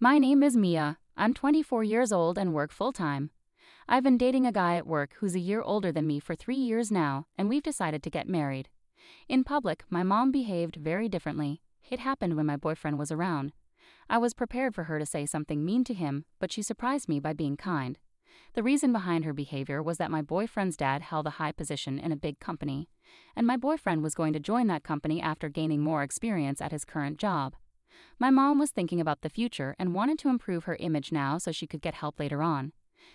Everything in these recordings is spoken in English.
My name is Mia. I'm 24 years old and work full-time. I've been dating a guy at work who's a year older than me for 3 years now, and we've decided to get married. In public, my mom behaved very differently. It happened when my boyfriend was around. I was prepared for her to say something mean to him, but she surprised me by being kind. The reason behind her behavior was that my boyfriend's dad held a high position in a big company, and my boyfriend was going to join that company after gaining more experience at his current job. My mom was thinking about the future and wanted to improve her image now so she could get help later on.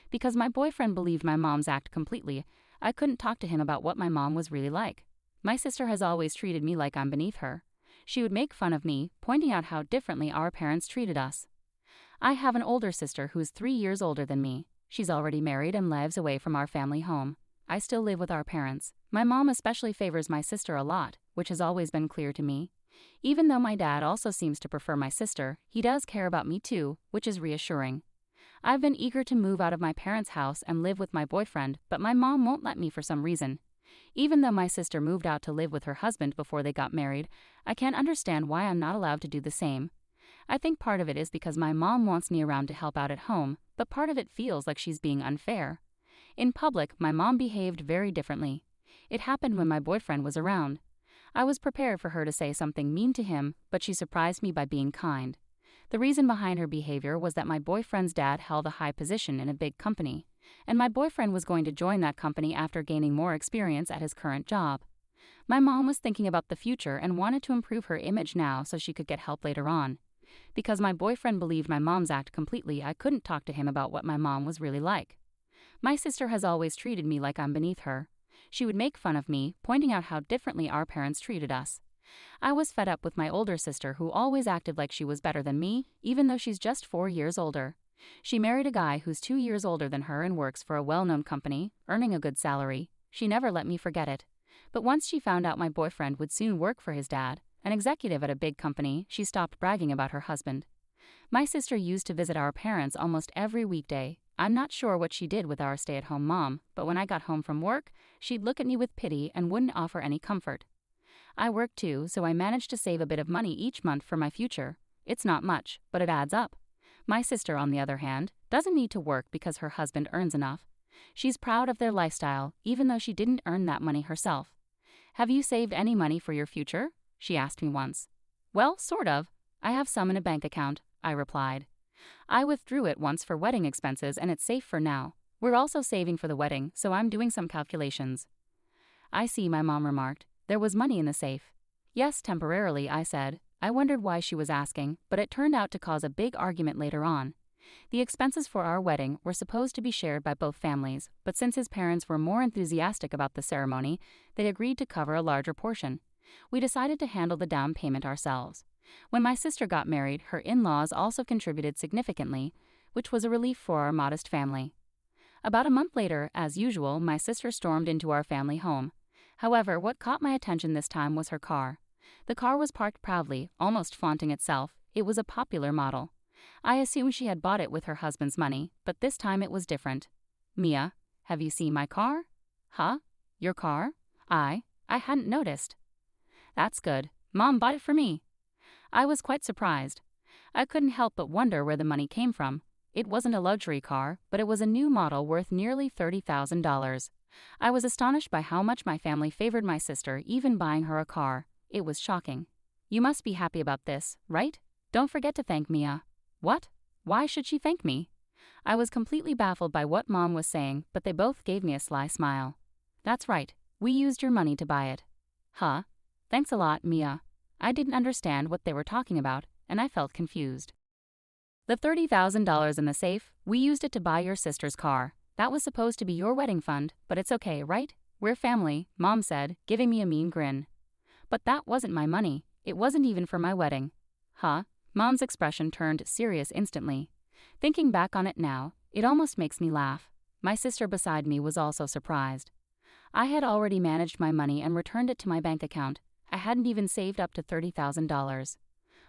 Because my boyfriend believed my mom's act completely, I couldn't talk to him about what my mom was really like. My sister has always treated me like I'm beneath her. She would make fun of me, pointing out how differently our parents treated us. I have an older sister who's 3 years older than me. She's already married and lives away from our family home. I still live with our parents. My mom especially favors my sister a lot, which has always been clear to me. Even though my dad also seems to prefer my sister, he does care about me too, which is reassuring. I've been eager to move out of my parents' house and live with my boyfriend, but my mom won't let me for some reason. Even though my sister moved out to live with her husband before they got married, I can't understand why I'm not allowed to do the same. I think part of it is because my mom wants me around to help out at home, but part of it feels like she's being unfair. In public, my mom behaved very differently. It happened when my boyfriend was around. I was prepared for her to say something mean to him, but she surprised me by being kind. The reason behind her behavior was that my boyfriend's dad held a high position in a big company, and my boyfriend was going to join that company after gaining more experience at his current job. My mom was thinking about the future and wanted to improve her image now so she could get help later on. Because my boyfriend believed my mom's act completely, I couldn't talk to him about what my mom was really like. My sister has always treated me like I'm beneath her. She would make fun of me, pointing out how differently our parents treated us. I was fed up with my older sister who always acted like she was better than me, even though she's just 4 years older. She married a guy who's 2 years older than her and works for a well-known company, earning a good salary. She never let me forget it. But once she found out my boyfriend would soon work for his dad, an executive at a big company, she stopped bragging about her husband. My sister used to visit our parents almost every weekday. I'm not sure what she did with our stay-at-home mom, but when I got home from work, she'd look at me with pity and wouldn't offer any comfort. I work too, so I managed to save a bit of money each month for my future. It's not much, but it adds up. My sister, on the other hand, doesn't need to work because her husband earns enough. She's proud of their lifestyle, even though she didn't earn that money herself. "Have you saved any money for your future?" she asked me once. "Well, sort of. I have some in a bank account," I replied. "I withdrew it once for wedding expenses and it's safe for now. We're also saving for the wedding, so I'm doing some calculations." "I see," my mom remarked. "There was money in the safe." "Yes, temporarily," I said. I wondered why she was asking, but it turned out to cause a big argument later on. The expenses for our wedding were supposed to be shared by both families, but since his parents were more enthusiastic about the ceremony, they agreed to cover a larger portion. We decided to handle the down payment ourselves. When my sister got married, her in-laws also contributed significantly, which was a relief for our modest family. About a month later, as usual, my sister stormed into our family home. However, what caught my attention this time was her car. The car was parked proudly, almost flaunting itself. It was a popular model. I assumed she had bought it with her husband's money, but this time it was different. "Mia, have you seen my car?" "Huh? Your car?" I hadn't noticed." "That's good. Mom bought it for me." I was quite surprised. I couldn't help but wonder where the money came from. It wasn't a luxury car, but it was a new model worth nearly $30,000. I was astonished by how much my family favored my sister, even buying her a car. It was shocking. "You must be happy about this, right? Don't forget to thank Mia." "What? Why should she thank me?" I was completely baffled by what Mom was saying, but they both gave me a sly smile. "That's right. We used your money to buy it." "Huh? Thanks a lot, Mia." I didn't understand what they were talking about, and I felt confused. "The $30,000 in the safe, we used it to buy your sister's car. That was supposed to be your wedding fund, but it's okay, right? We're family," Mom said, giving me a mean grin. "But that wasn't my money. It wasn't even for my wedding." "Huh?" Mom's expression turned serious instantly. Thinking back on it now, it almost makes me laugh. My sister beside me was also surprised. I had already managed my money and returned it to my bank account. I hadn't even saved up to $30,000.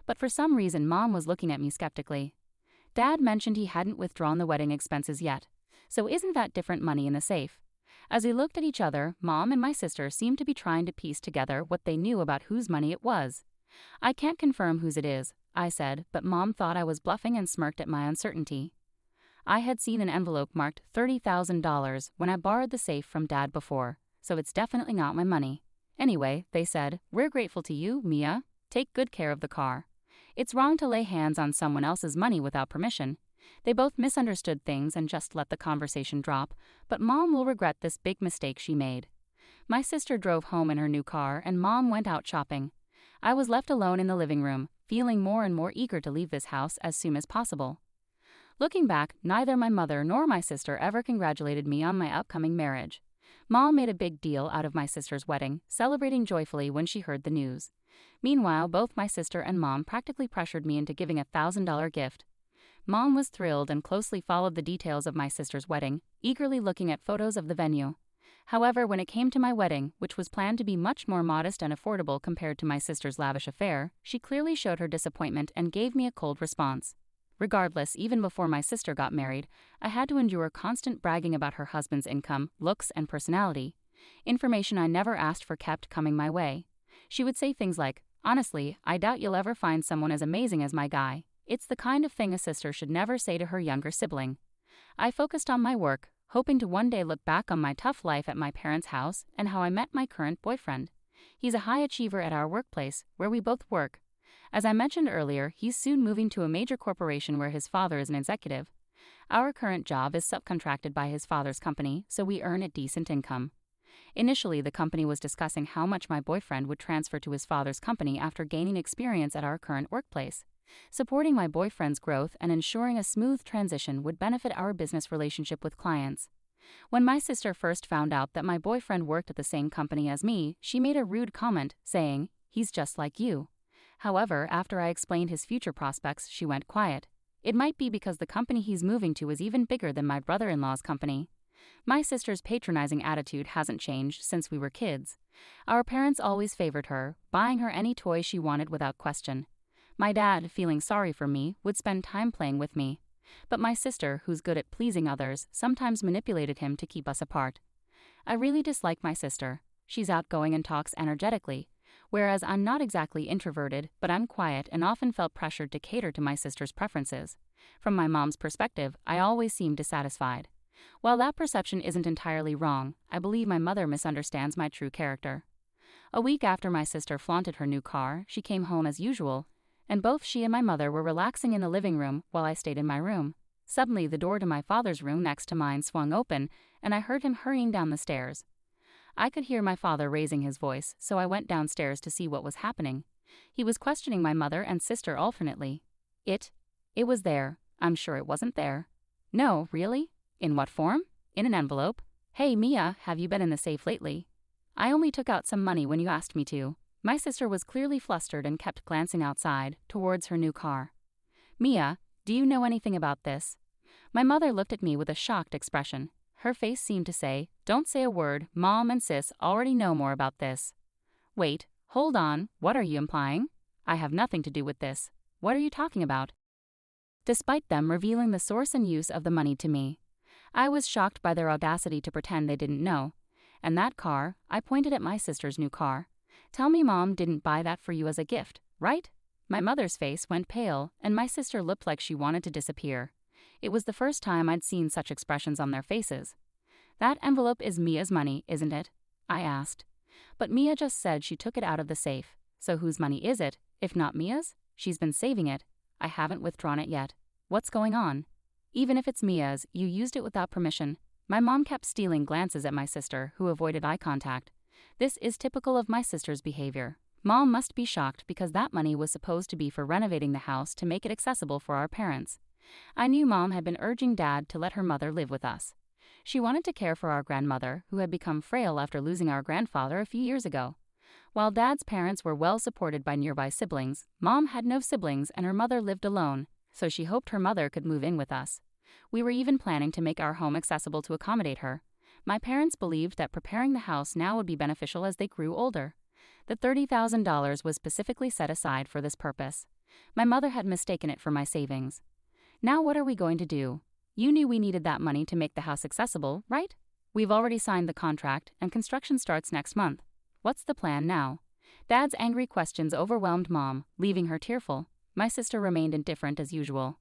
But for some reason, Mom was looking at me skeptically. Dad mentioned he hadn't withdrawn the wedding expenses yet. So isn't that different money in the safe? As we looked at each other, Mom and my sister seemed to be trying to piece together what they knew about whose money it was. I can't confirm whose it is, I said, but Mom thought I was bluffing and smirked at my uncertainty. I had seen an envelope marked $30,000 when I borrowed the safe from Dad before, so it's definitely not my money. Anyway, they said, "We're grateful to you, Mia. Take good care of the car. It's wrong to lay hands on someone else's money without permission." They both misunderstood things and just let the conversation drop, but Mom will regret this big mistake she made. My sister drove home in her new car and Mom went out shopping. I was left alone in the living room, feeling more and more eager to leave this house as soon as possible. Looking back, neither my mother nor my sister ever congratulated me on my upcoming marriage. Mom made a big deal out of my sister's wedding, celebrating joyfully when she heard the news. Meanwhile, both my sister and Mom practically pressured me into giving a $1,000 gift. Mom was thrilled and closely followed the details of my sister's wedding, eagerly looking at photos of the venue. However, when it came to my wedding, which was planned to be much more modest and affordable compared to my sister's lavish affair, she clearly showed her disappointment and gave me a cold response. Regardless, even before my sister got married, I had to endure constant bragging about her husband's income, looks, and personality. Information I never asked for kept coming my way. She would say things like, "Honestly, I doubt you'll ever find someone as amazing as my guy." It's the kind of thing a sister should never say to her younger sibling. I focused on my work, hoping to one day look back on my tough life at my parents' house and how I met my current boyfriend. He's a high achiever at our workplace, where we both work. As I mentioned earlier, he's soon moving to a major corporation where his father is an executive. Our current job is subcontracted by his father's company, so we earn a decent income. Initially, the company was discussing how much my boyfriend would transfer to his father's company after gaining experience at our current workplace. Supporting my boyfriend's growth and ensuring a smooth transition would benefit our business relationship with clients. When my sister first found out that my boyfriend worked at the same company as me, she made a rude comment, saying, "He's just like you." However, after I explained his future prospects, she went quiet. It might be because the company he's moving to is even bigger than my brother-in-law's company. My sister's patronizing attitude hasn't changed since we were kids. Our parents always favored her, buying her any toy she wanted without question. My dad, feeling sorry for me, would spend time playing with me. But my sister, who's good at pleasing others, sometimes manipulated him to keep us apart. I really dislike my sister. She's outgoing and talks energetically, whereas I'm not exactly introverted, but I'm quiet and often felt pressured to cater to my sister's preferences. From my mom's perspective, I always seem dissatisfied. While that perception isn't entirely wrong, I believe my mother misunderstands my true character. A week after my sister flaunted her new car, she came home as usual, and both she and my mother were relaxing in the living room while I stayed in my room. Suddenly, the door to my father's room next to mine swung open, and I heard him hurrying down the stairs. I could hear my father raising his voice, so I went downstairs to see what was happening. He was questioning my mother and sister alternately. It was there. I'm sure it wasn't there. No, really? In what form? In an envelope. Hey, Mia, have you been in the safe lately? I only took out some money when you asked me to. My sister was clearly flustered and kept glancing outside, towards her new car. Mia, do you know anything about this? My mother looked at me with a shocked expression. Her face seemed to say, "Don't say a word, Mom and Sis already know more about this." Wait, hold on, what are you implying? I have nothing to do with this. What are you talking about? Despite them revealing the source and use of the money to me, I was shocked by their audacity to pretend they didn't know. And that car, I pointed at my sister's new car. Tell me Mom didn't buy that for you as a gift, right? My mother's face went pale, and my sister looked like she wanted to disappear. It was the first time I'd seen such expressions on their faces. That envelope is Mia's money, isn't it? I asked. But Mia just said she took it out of the safe. So whose money is it, if not Mia's? She's been saving it. I haven't withdrawn it yet. What's going on? Even if it's Mia's, you used it without permission. My mom kept stealing glances at my sister, who avoided eye contact. This is typical of my sister's behavior. Mom must be shocked because that money was supposed to be for renovating the house to make it accessible for our parents. I knew Mom had been urging Dad to let her mother live with us. She wanted to care for our grandmother, who had become frail after losing our grandfather a few years ago. While Dad's parents were well supported by nearby siblings, Mom had no siblings and her mother lived alone, so she hoped her mother could move in with us. We were even planning to make our home accessible to accommodate her. My parents believed that preparing the house now would be beneficial as they grew older. The $30,000 was specifically set aside for this purpose. My mother had mistaken it for my savings. Now what are we going to do? You knew we needed that money to make the house accessible, right? We've already signed the contract and construction starts next month. What's the plan now? Dad's angry questions overwhelmed Mom, leaving her tearful. My sister remained indifferent as usual.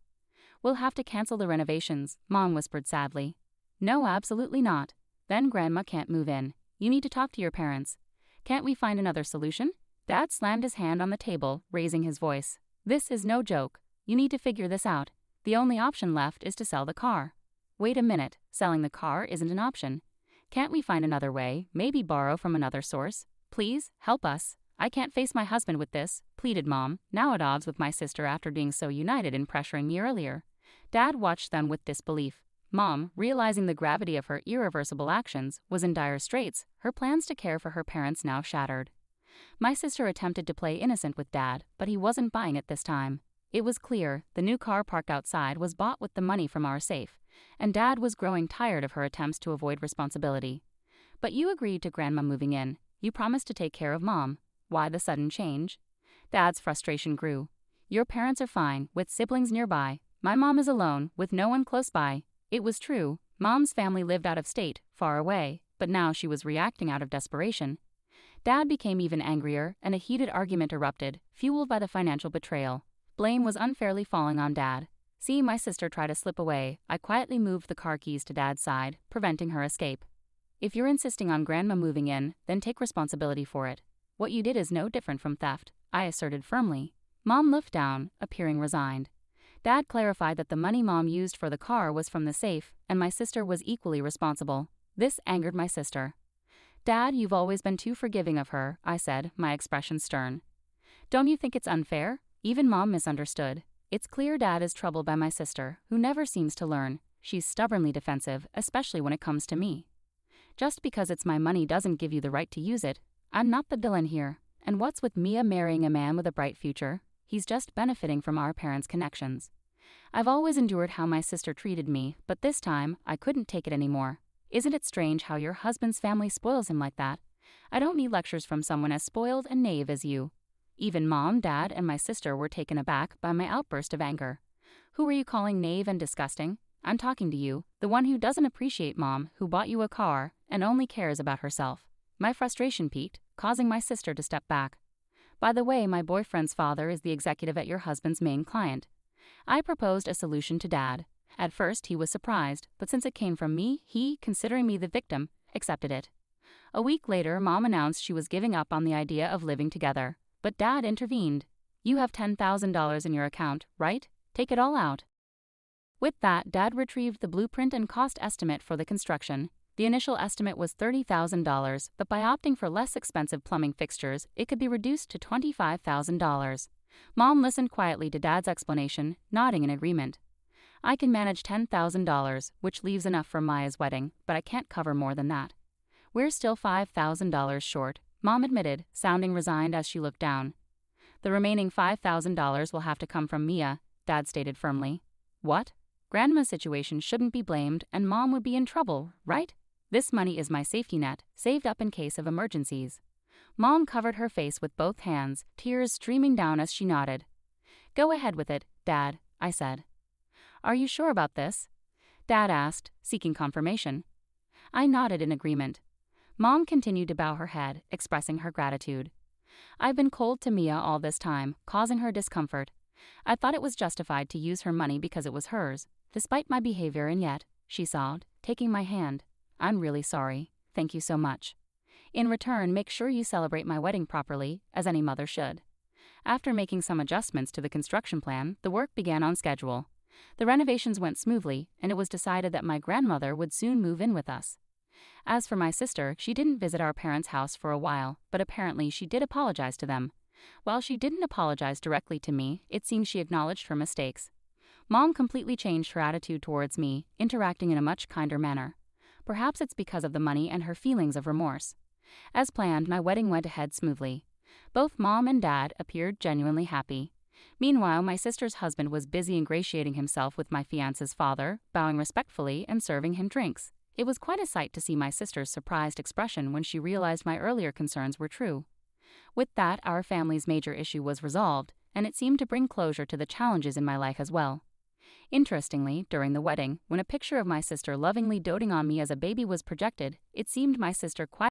"We'll have to cancel the renovations," Mom whispered sadly. "No, absolutely not. Then Grandma can't move in. You need to talk to your parents. Can't we find another solution?" Dad slammed his hand on the table, raising his voice. "This is no joke. You need to figure this out. The only option left is to sell the car." "Wait a minute, selling the car isn't an option. Can't we find another way, maybe borrow from another source? Please, help us. I can't face my husband with this," pleaded Mom, now at odds with my sister after being so united in pressuring me earlier. Dad watched them with disbelief. Mom, realizing the gravity of her irreversible actions, was in dire straits, her plans to care for her parents now shattered. My sister attempted to play innocent with Dad, but he wasn't buying it this time. It was clear the new car parked outside was bought with the money from our safe, and Dad was growing tired of her attempts to avoid responsibility. "But you agreed to Grandma moving in. You promised to take care of Mom. Why the sudden change?" Dad's frustration grew. "Your parents are fine, with siblings nearby. My mom is alone, with no one close by." It was true. Mom's family lived out of state, far away, but now she was reacting out of desperation. Dad became even angrier, and a heated argument erupted, fueled by the financial betrayal. Blame was unfairly falling on Dad. Seeing my sister try to slip away, I quietly moved the car keys to Dad's side, preventing her escape. "If you're insisting on Grandma moving in, then take responsibility for it. What you did is no different from theft," I asserted firmly. Mom looked down, appearing resigned. Dad clarified that the money Mom used for the car was from the safe, and my sister was equally responsible. This angered my sister. "Dad, you've always been too forgiving of her," I said, my expression stern. "Don't you think it's unfair?" Even Mom misunderstood. It's clear Dad is troubled by my sister, who never seems to learn. She's stubbornly defensive, especially when it comes to me. "Just because it's my money doesn't give you the right to use it. I'm not the villain here. And what's with Mia marrying a man with a bright future? He's just benefiting from our parents' connections. I've always endured how my sister treated me, but this time, I couldn't take it anymore. Isn't it strange how your husband's family spoils him like that? I don't need lectures from someone as spoiled and naive as you." Even Mom, Dad, and my sister were taken aback by my outburst of anger. "Who are you calling naive and disgusting? I'm talking to you, the one who doesn't appreciate Mom, who bought you a car, and only cares about herself." My frustration peaked, causing my sister to step back. "By the way, my boyfriend's father is the executive at your husband's main client." I proposed a solution to Dad. At first, he was surprised, but since it came from me, he, considering me the victim, accepted it. A week later, Mom announced she was giving up on the idea of living together, but Dad intervened. "You have $10,000 in your account, right? Take it all out." With that, Dad retrieved the blueprint and cost estimate for the construction. The initial estimate was $30,000, but by opting for less expensive plumbing fixtures, it could be reduced to $25,000. Mom listened quietly to Dad's explanation, nodding in agreement. "I can manage $10,000, which leaves enough for Maya's wedding, but I can't cover more than that." "We're still $5,000 short," Mom admitted, sounding resigned as she looked down. "The remaining $5,000 will have to come from Mia," Dad stated firmly. "What? Grandma's situation shouldn't be blamed, and Mom would be in trouble, right? This money is my safety net, saved up in case of emergencies." Mom covered her face with both hands, tears streaming down as she nodded. "Go ahead with it, Dad," I said. "Are you sure about this?" Dad asked, seeking confirmation. I nodded in agreement. Mom continued to bow her head, expressing her gratitude. "I've been cold to Mia all this time, causing her discomfort. I thought it was justified to use her money because it was hers, despite my behavior, and yet," she sobbed, taking my hand, "I'm really sorry. Thank you so much. In return, make sure you celebrate my wedding properly, as any mother should." After making some adjustments to the construction plan, the work began on schedule. The renovations went smoothly, and it was decided that my grandmother would soon move in with us. As for my sister, she didn't visit our parents' house for a while, but apparently she did apologize to them. While she didn't apologize directly to me, it seems she acknowledged her mistakes. Mom completely changed her attitude towards me, interacting in a much kinder manner. Perhaps it's because of the money and her feelings of remorse. As planned, my wedding went ahead smoothly. Both Mom and Dad appeared genuinely happy. Meanwhile, my sister's husband was busy ingratiating himself with my fiance's father, bowing respectfully and serving him drinks. It was quite a sight to see my sister's surprised expression when she realized my earlier concerns were true. With that, our family's major issue was resolved, and it seemed to bring closure to the challenges in my life as well. Interestingly, during the wedding, when a picture of my sister lovingly doting on me as a baby was projected, it seemed my sister quietly